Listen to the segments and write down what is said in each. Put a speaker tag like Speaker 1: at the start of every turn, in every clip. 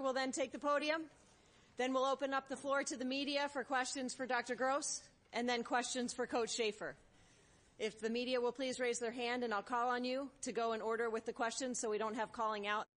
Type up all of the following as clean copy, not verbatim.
Speaker 1: We'll then take the podium. Then we'll open up the floor to the media for questions for Dr. Gross, and then questions for Coach Shafer. If the media will please raise their hand, and I'll call on you to go in order with the questions so we don't have calling out.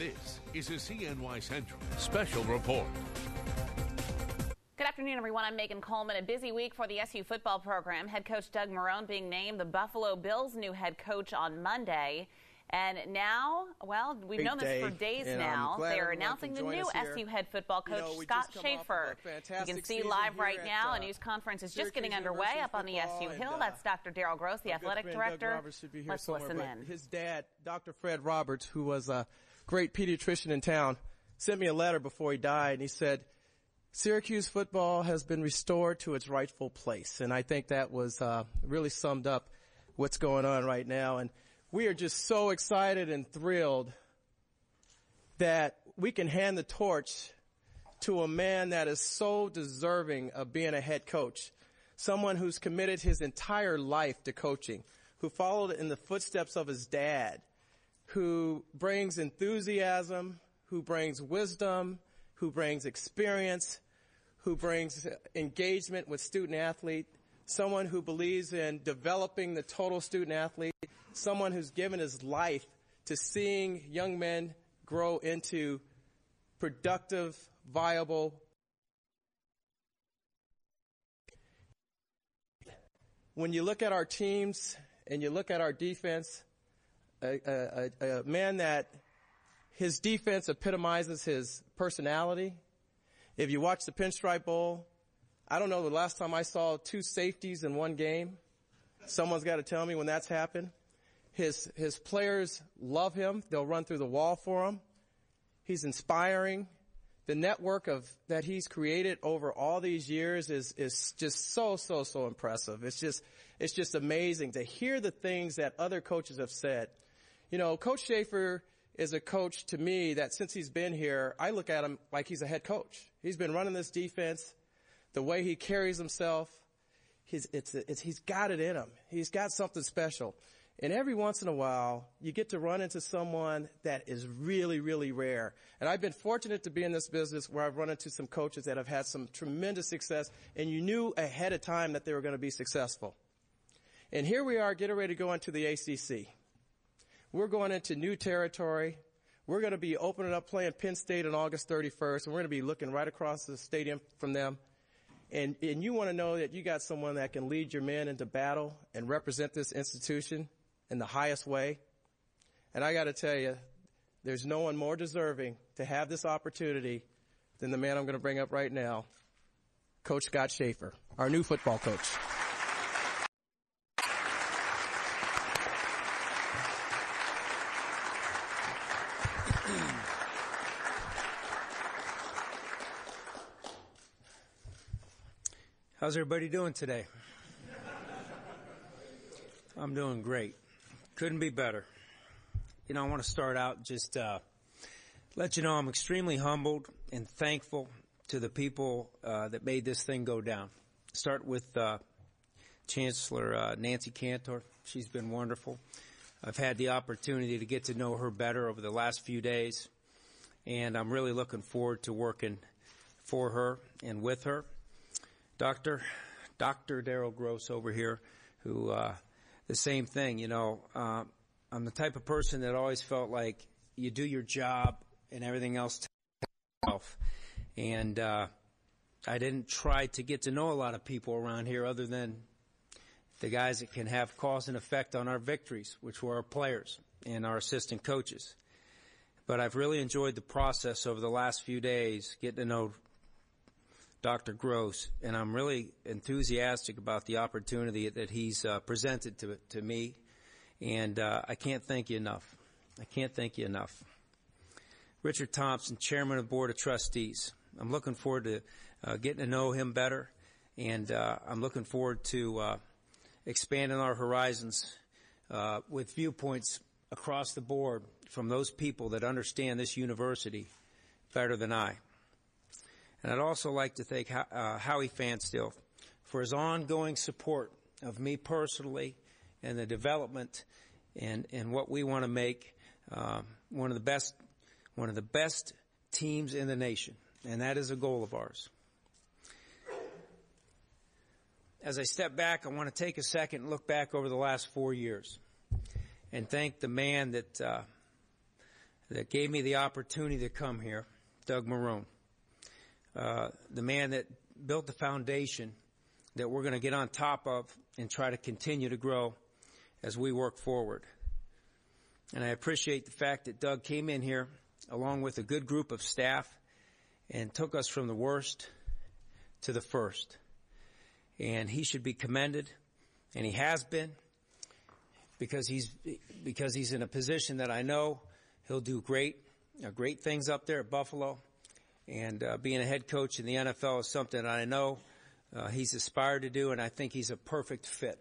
Speaker 2: This is a CNY Central Special Report.
Speaker 3: Good afternoon, everyone. I'm Megan Coleman. A busy week for the SU football program. Head coach Doug Marrone being named the Buffalo Bills' new head coach on Monday. And now, well, we've known this for days now. They're announcing the new SU head football coach, Scott Shafer. You can see live right now. A news conference is just getting underway up on the SU Hill. That's Dr. Darryl Gross, the athletic director. Let's listen in.
Speaker 4: His dad, Dr. Fred Roberts, who was a great pediatrician in town, sent me a letter before he died, and he said, Syracuse football has been restored to its rightful place. And I think that was really summed up what's going on right now. And we are just so excited and thrilled that we can hand the torch to a man that is so deserving of being a head coach, someone who's committed his entire life to coaching, who followed in the footsteps of his dad, who brings enthusiasm, who brings wisdom, who brings experience, who brings engagement with student athlete, someone who believes in developing the total student athlete, someone who's given his life to seeing young men grow into productive, viable. When you look at our teams and you look at our defense, a man that his defense epitomizes his personality. If you watch the Pinstripe Bowl, I don't know the last time I saw 2 safeties in one game. Someone's got to tell me when that's happened. His players love him. They'll run through the wall for him. He's inspiring. The network that he's created over all these years is just so impressive. It's just amazing to hear the things that other coaches have said. You know, Coach Shafer is a coach to me that since he's been here, I look at him like he's a head coach. He's been running this defense, the way he carries himself, he's got it in him. He's got something special. And every once in a while, you get to run into someone that is really, really rare. And I've been fortunate to be in this business where I've run into some coaches that have had some tremendous success, and you knew ahead of time that they were going to be successful. And here we are getting ready to go into the ACC. We're going into new territory. We're going to be opening up playing Penn State on August 31st, and we're going to be looking right across the stadium from them. And you want to know that you got someone that can lead your men into battle and represent this institution in the highest way. And I got to tell you, there's no one more deserving to have this opportunity than the man I'm going to bring up right now, Coach Scott Shafer, our new football coach.
Speaker 5: How's everybody doing today? I'm doing great. Couldn't be better. You know, I want to start out just let you know I'm extremely humbled and thankful to the people that made this thing go down. Start with Chancellor Nancy Cantor. She's been wonderful. I've had the opportunity to get to know her better over the last few days, and I'm really looking forward to working for her and with her. Dr. Darryl Gross over here, who the same thing, you know, I'm the type of person that always felt like you do your job and everything else takes itself. And I didn't try to get to know a lot of people around here other than the guys that can have cause and effect on our victories, which were our players and our assistant coaches. But I've really enjoyed the process over the last few days, getting to know Dr. Gross, and I'm really enthusiastic about the opportunity that he's presented to me, and I can't thank you enough. I can't thank you enough. Richard Thompson, Chairman of the Board of Trustees. I'm looking forward to getting to know him better, and I'm looking forward to expanding our horizons with viewpoints across the board from those people that understand this university better than I. And I'd also like to thank Howie Fanstill for his ongoing support of me personally and the development and what we want to make one of the best teams in the nation. And that is a goal of ours. As I step back, I want to take a second and look back over the last 4 years and thank the man that that gave me the opportunity to come here, Doug Marrone, the man that built the foundation that we're going to get on top of and try to continue to grow as we work forward. And I appreciate the fact that Doug came in here along with a good group of staff and took us from the worst to the first. And he should be commended, and he has been, because he's in a position that I know he'll do great things up there at Buffalo. And being a head coach in the NFL is something that I know he's aspired to do, and I think he's a perfect fit.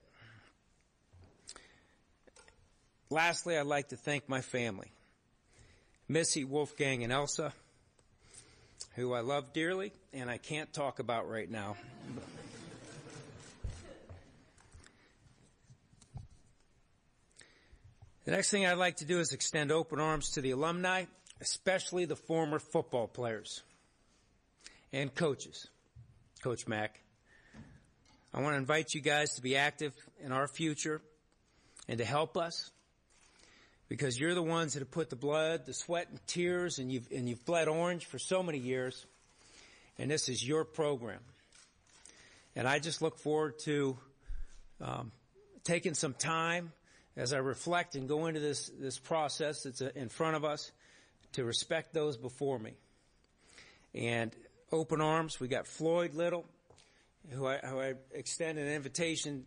Speaker 5: Lastly, I'd like to thank my family, Missy, Wolfgang, and Elsa, who I love dearly, and I can't talk about right now. The next thing I'd like to do is extend open arms to the alumni, especially the former football players and coaches. Coach Mack, I want to invite you guys to be active in our future and to help us, because you're the ones that have put the blood, the sweat, and tears, and you've bled orange for so many years, and this is your program. And I just look forward to taking some time as I reflect and go into this process that's in front of us to respect those before me. And open arms, we got Floyd Little, who I extend an invitation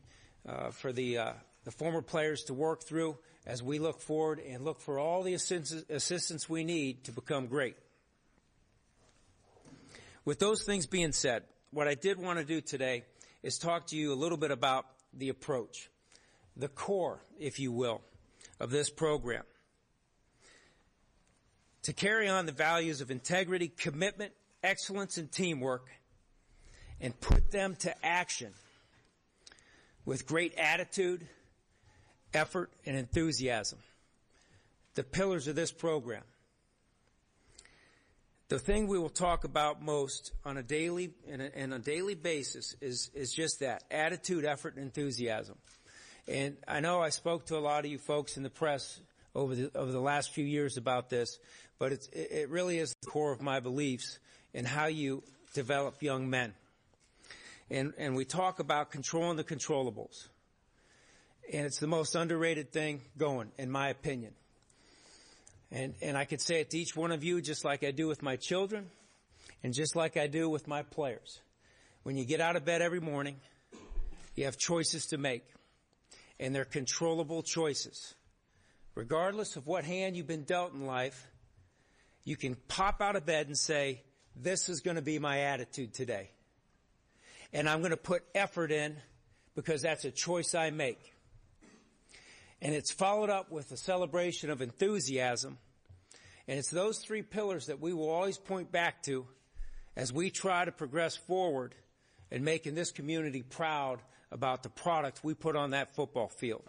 Speaker 5: for the former players to work through as we look forward and look for all the assistance we need to become great. With those things being said, what I did want to do today is talk to you a little bit about the approach, the core, if you will, of this program. To carry on the values of integrity, commitment, excellence, and teamwork, and put them to action with great attitude, effort, and enthusiasm. The pillars of this program. The thing we will talk about most on a daily basis is just that: attitude, effort, and enthusiasm. And I know I spoke to a lot of you folks in the press over the last few years about this, but it really is the core of my beliefs in how you develop young men. And we talk about controlling the controllables. And it's the most underrated thing going, in my opinion. And I could say it to each one of you just like I do with my children and just like I do with my players. When you get out of bed every morning, you have choices to make. And they're controllable choices. Regardless of what hand you've been dealt in life, you can pop out of bed and say, this is going to be my attitude today. And I'm going to put effort in because that's a choice I make. And it's followed up with a celebration of enthusiasm. And it's those three pillars that we will always point back to as we try to progress forward and making this community proud about the product we put on that football field.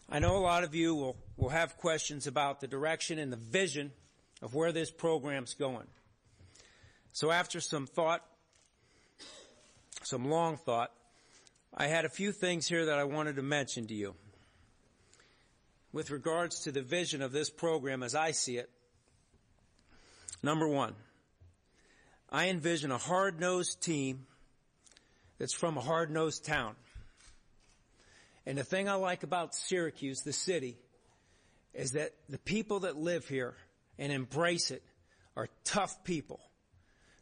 Speaker 5: I know a lot of you will have questions about the direction and the vision of where this program's going. So after some long thought, I had a few things here that I wanted to mention to you. With regards to the vision of this program as I see it, number one, I envision a hard-nosed team that's from a hard-nosed town. And the thing I like about Syracuse, the city, is that the people that live here and embrace it are tough people.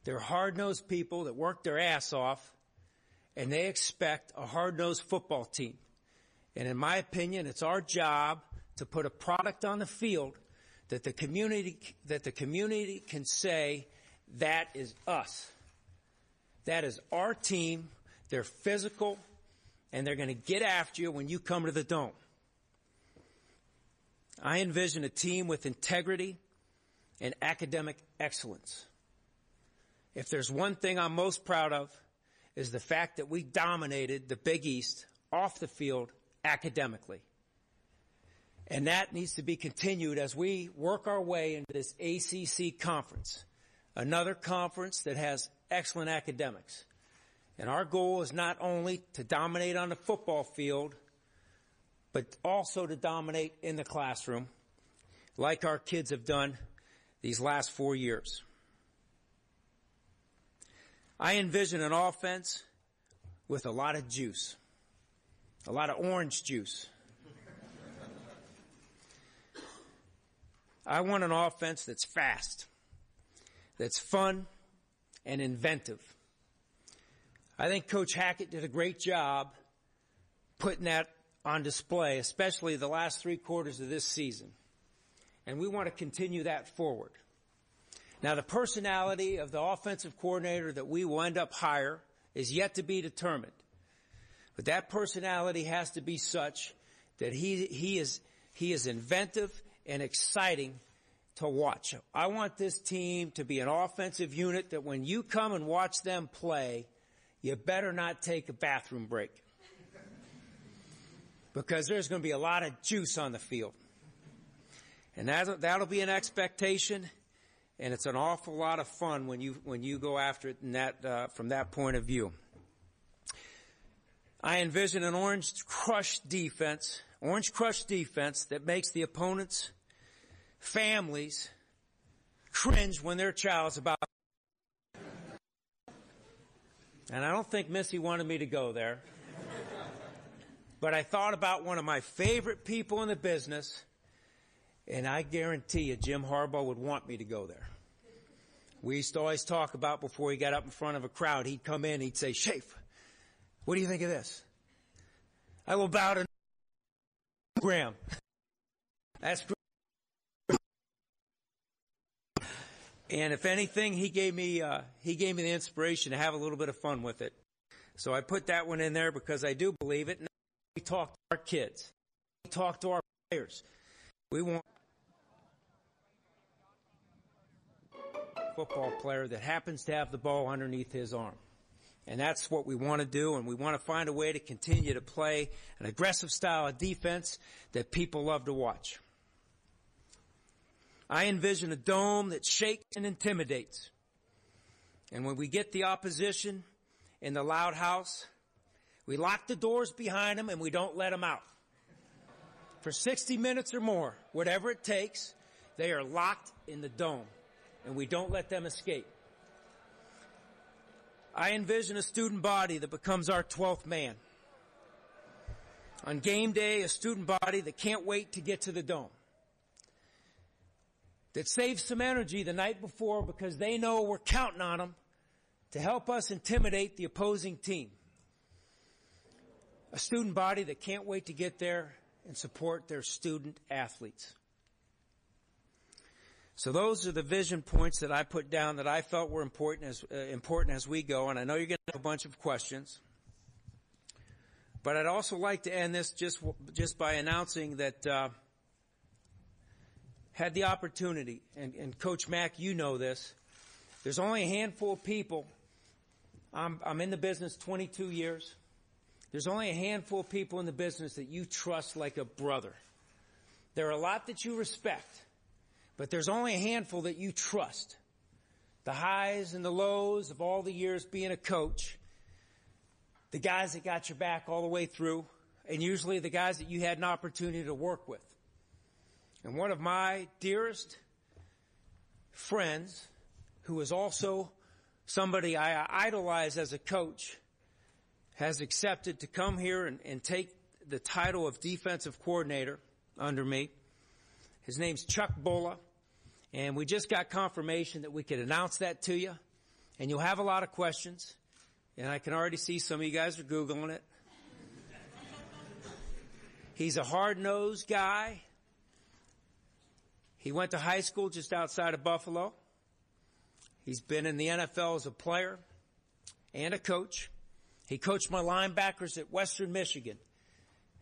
Speaker 5: They're hard-nosed people that work their ass off, and they expect a hard-nosed football team. And in my opinion, it's our job to put a product on the field that the community can say, that is us. That is our team. They're physical, and they're going to get after you when you come to the Dome. I envision a team with integrity and academic excellence. If there's one thing I'm most proud of, is the fact that we dominated the Big East off the field academically. And that needs to be continued as we work our way into this ACC conference, another conference that has excellent academics. And our goal is not only to dominate on the football field, but also to dominate in the classroom, like our kids have done these last 4 years. I envision an offense with a lot of juice, a lot of orange juice. I want an offense that's fast, that's fun, and inventive. I think Coach Hackett did a great job putting that on display, especially the last 3 quarters of this season. And we want to continue that forward. Now, the personality of the offensive coordinator that we will end up hire is yet to be determined. But that personality has to be such that he is inventive and exciting to watch. I want this team to be an offensive unit that when you come and watch them play, you better not take a bathroom break. Because there's going to be a lot of juice on the field. And that'll be an expectation, and it's an awful lot of fun when you go after it in that, from that point of view. I envision an orange crush defense that makes the opponent's families cringe when their child's about. And I don't think Missy wanted me to go there. But I thought about one of my favorite people in the business, and I guarantee you Jim Harbaugh would want me to go there. We used to always talk about before he got up in front of a crowd, he'd come in, he'd say, Shafer, what do you think of this? I will bow to Graham. That's great. And if anything, he gave me the inspiration to have a little bit of fun with it. So I put that one in there because I do believe it. Now we talk to our kids. We talk to our players. We want a football player that happens to have the ball underneath his arm. And that's what we want to do, and we want to find a way to continue to play an aggressive style of defense that people love to watch. I envision a dome that shakes and intimidates. And when we get the opposition in the loud house, we lock the doors behind them and we don't let them out. For 60 minutes or more, whatever it takes, they are locked in the dome, and we don't let them escape. I envision a student body that becomes our 12th man. On game day, a student body that can't wait to get to the dome. That saves some energy the night before because they know we're counting on them to help us intimidate the opposing team. A student body that can't wait to get there and support their student athletes. So those are the vision points that I put down that I felt were important as we go. And I know you're going to have a bunch of questions. But I'd also like to end this just by announcing that had the opportunity, and Coach Mack, you know this, there's only a handful of people. I'm in the business 22 years. There's only a handful of people in the business that you trust like a brother. There are a lot that you respect, but there's only a handful that you trust. The highs and the lows of all the years being a coach, the guys that got your back all the way through, and usually the guys that you had an opportunity to work with. And one of my dearest friends, who is also somebody I idolize as a coach, has accepted to come here and take the title of defensive coordinator under me. His name's Chuck Bulla, and we just got confirmation that we could announce that to you, and you'll have a lot of questions, and I can already see some of you guys are Googling it. He's a hard-nosed guy. He went to high school just outside of Buffalo. He's been in the NFL as a player and a coach. He coached my linebackers at Western Michigan.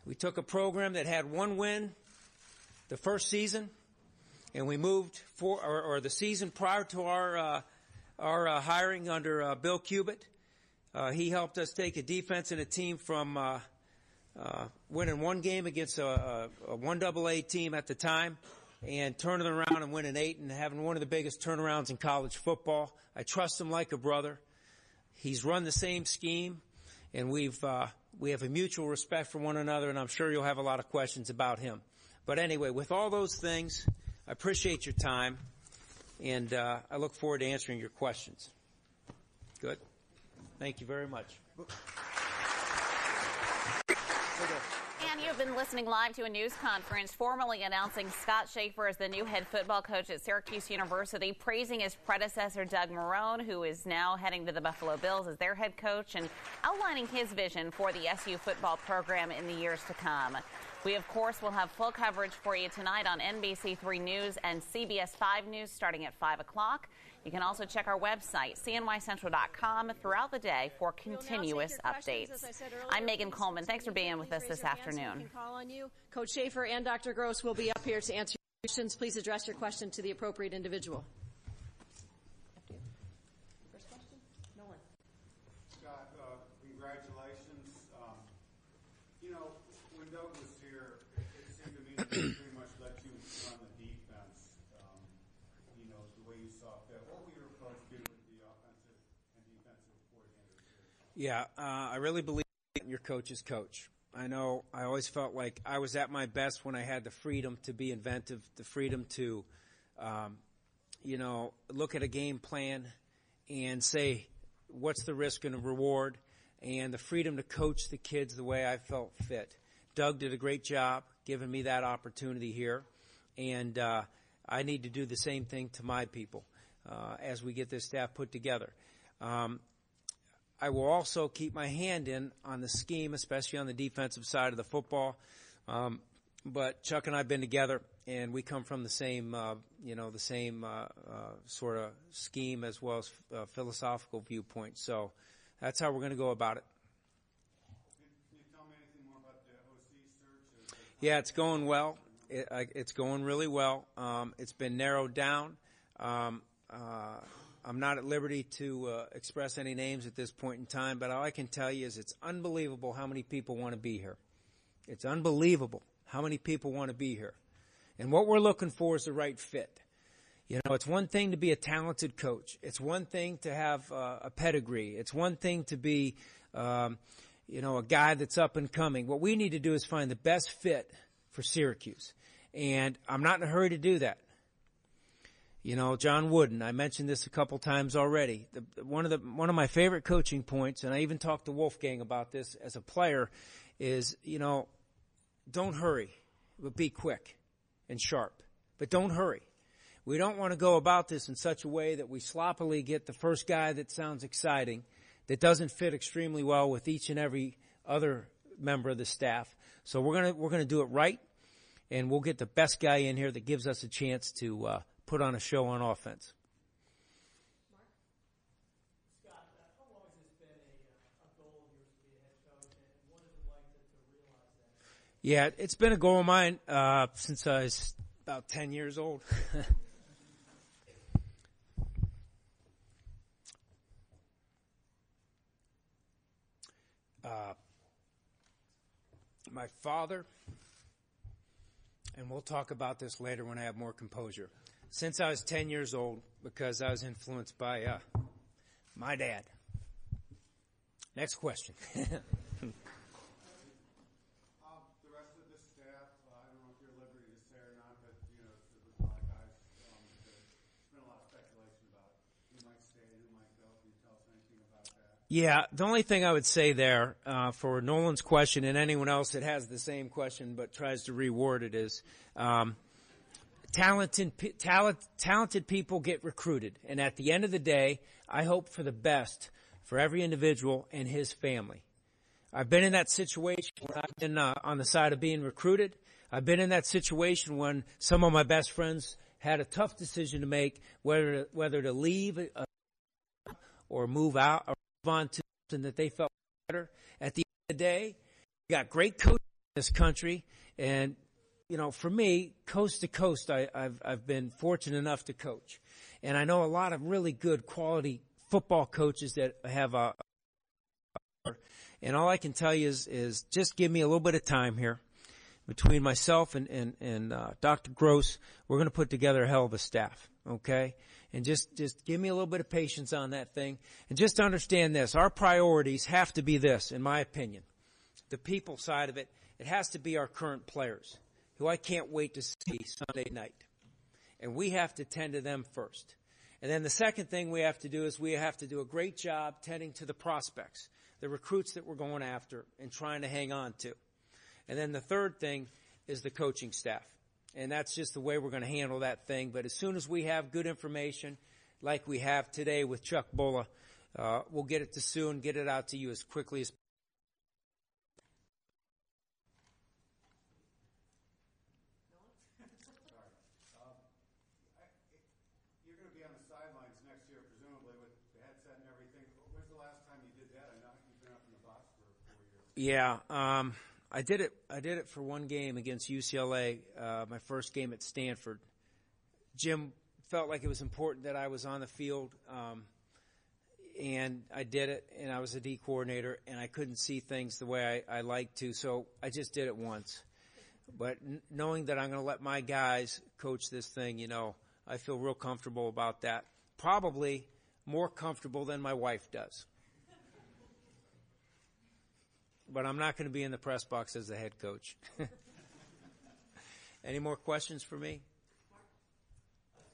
Speaker 5: We took a program that had one win the first season, and we moved or the season prior to our hiring under Bill Cubitt. He helped us take a defense and a team from winning one game against a 1AA team at the time and turning it around and winning 8 and having one of the biggest turnarounds in college football. I trust him like a brother. He's run the same scheme, and we've We have a mutual respect for one another, and I'm sure you'll have a lot of questions about him. But anyway, with all those things, I appreciate your time, and I look forward to answering your questions. Good? Thank you very much.
Speaker 3: And you've been listening live to a news conference formally announcing Scott Shafer as the new head football coach at Syracuse University, praising his predecessor, Doug Marrone, who is now heading to the Buffalo Bills as their head coach, and outlining his vision for the SU football program in the years to come. We, of course, will have full coverage for you tonight on NBC3 News and CBS 5 News starting at 5 o'clock. You can also check our website, cnycentral.com, throughout the day for continuous updates. I'm Megan Coleman. Thanks for being with us this afternoon.
Speaker 1: Call on you. Coach Shafer and Dr. Gross will be up here to answer your questions. Please address your question to the appropriate individual. First question? Nolan.
Speaker 6: Scott, congratulations. When Doug was here, it seemed to me that he pretty much let you run the defense, the way you saw fit. What will your approach be with the offensive and defensive coordinators here?
Speaker 5: Yeah, I really believe in your coach's coach. I know I always felt like I was at my best when I had the freedom to be inventive, the freedom to, look at a game plan and say, what's the risk and the reward, and the freedom to coach the kids the way I felt fit. Doug did a great job giving me that opportunity here, and I need to do the same thing to my people as we get this staff put together. I will also keep my hand in on the scheme, especially on the defensive side of the football. But Chuck and I have been together, and we come from the same, sort of scheme as well as philosophical viewpoint. So that's how we're going to go about it.
Speaker 6: Can you tell me anything more about the OC search?
Speaker 5: Yeah, it's going well. It's going really well. It's been narrowed down. I'm not at liberty to express any names at this point in time, but all I can tell you is it's unbelievable how many people want to be here. It's unbelievable how many people want to be here. And what we're looking for is the right fit. It's one thing to be a talented coach. It's one thing to have a pedigree. It's one thing to be, a guy that's up and coming. What we need to do is find the best fit for Syracuse. And I'm not in a hurry to do that. John Wooden, I mentioned this a couple times already. One of my favorite coaching points, and I even talked to Wolfgang about this as a player, is, don't hurry, but be quick and sharp. But don't hurry. We don't want to go about this in such a way that we sloppily get the first guy that sounds exciting, that doesn't fit extremely well with each and every other member of the staff. So we're gonna do it right, and we'll get the best guy in here that gives us a chance to put on a show on offense.
Speaker 7: Mark? Scott, how long has this been a goal of yours to be a head coach, and what is it like to realize that?
Speaker 5: Yeah, it's been a goal of mine since I was about 10 years old. My father, and we'll talk about this later when I have more composure, since I was 10 years old, because I was influenced by my dad. Next question.
Speaker 6: The rest of the staff, I don't know if you're at liberty to say or not, but, there was a lot of guys, there's been a lot of speculation about who might stay and who might go. Can you tell us anything about that?
Speaker 5: Yeah, the only thing I would say there for Nolan's question and anyone else that has the same question but tries to reword it is talented people get recruited. And at the end of the day, I hope for the best for every individual and his family. I've been in that situation when I've been on the side of being recruited. I've been in that situation when some of my best friends had a tough decision to make, whether to leave or move out or move on to something that they felt better. At the end of the day, we got great coaches in this country, and for me, coast to coast, I've been fortunate enough to coach, and I know a lot of really good quality football coaches that have and all I can tell you is just give me a little bit of time here. Between myself and Dr. Gross, we're going to put together a hell of a staff, okay? And just give me a little bit of patience on that thing. And just understand this, our priorities have to be this, in my opinion. the people side of it, it has to be our current players, who I can't wait to see Sunday night. And we have to tend to them first. And then the second thing we have to do is we have to do a great job tending to the prospects, the recruits that we're going after and trying to hang on to. And then the third thing is the coaching staff. And that's just the way we're going to handle that thing. But as soon as we have good information, like we have today with Chuck Bulla, we'll get it to Sue and get it out to you as quickly as possible.
Speaker 6: You're going to be on the sidelines next year, presumably, with the headset and everything. When's the last time you did that? I know you've been up in the box for 4 years.
Speaker 5: Yeah, I did it for one game against UCLA, my first game at Stanford. Jim felt like it was important that I was on the field, and I did it, and I was a D coordinator, and I couldn't see things the way I liked to, so I just did it once. But knowing that I'm going to let my guys coach this thing, I feel real comfortable about that. Probably more comfortable than my wife does. But I'm not going to be in the press box as the head coach. Any more questions for me?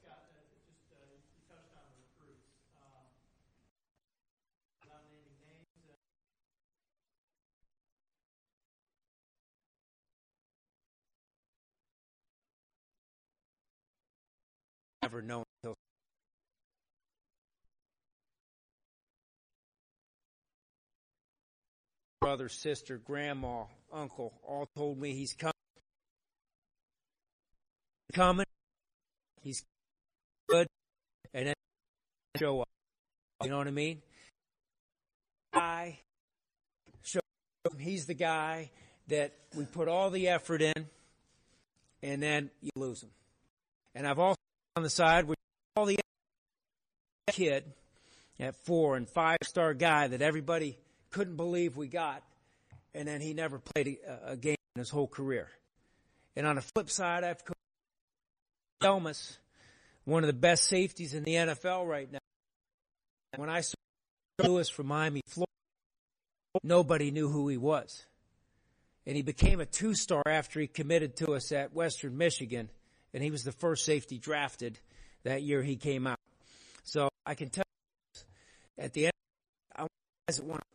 Speaker 7: Scott, you touched on the recruits. Without naming names,
Speaker 5: Never known until brother, sister, grandma, uncle all told me he's coming, he's good, and then show up. You know what I mean? He's the guy that we put all the effort in, and then you lose him. And I've also on the side with all the kid at 4 and 5-star guy that everybody couldn't believe we got, and then he never played a game in his whole career. And on the flip side, I've coached Elmas, one of the best safeties in the NFL right now. When I saw Lewis from Miami, Florida, nobody knew who he was. And he became a 2-star after he committed to us at Western Michigan, and he was the first safety drafted that year he came out. So I can tell you, at the end, I want guys that want to